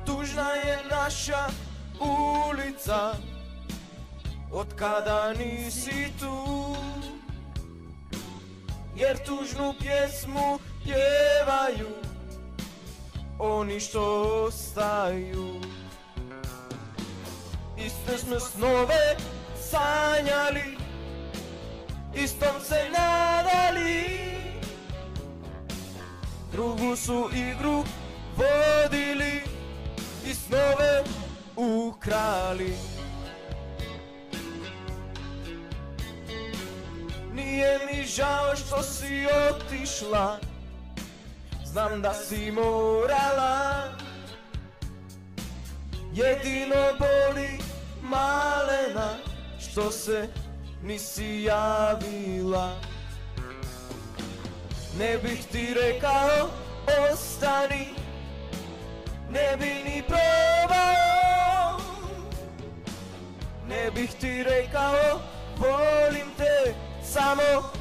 Tužna je naša ulica, od kada nisi tu, jer tužnu pjesmu pjevaju oni što ostaju. Iste smo snove sanjali, istom se nadali, drugu su igru vodili i snove ukrali. Nije mi žao što si otišla, znam da si morala, jedino boli malena što se nisi javila. Ne bih ti rekao ostani, ne bi ni probao, ne bih ti rekao volim te, samo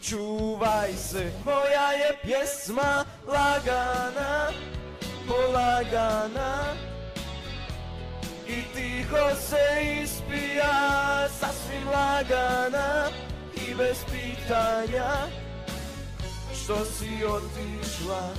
čuvaj se. Moja je pjesma lagana, polagana i tiho se ispija, sasvim lagana i bez pitanja što si otišla.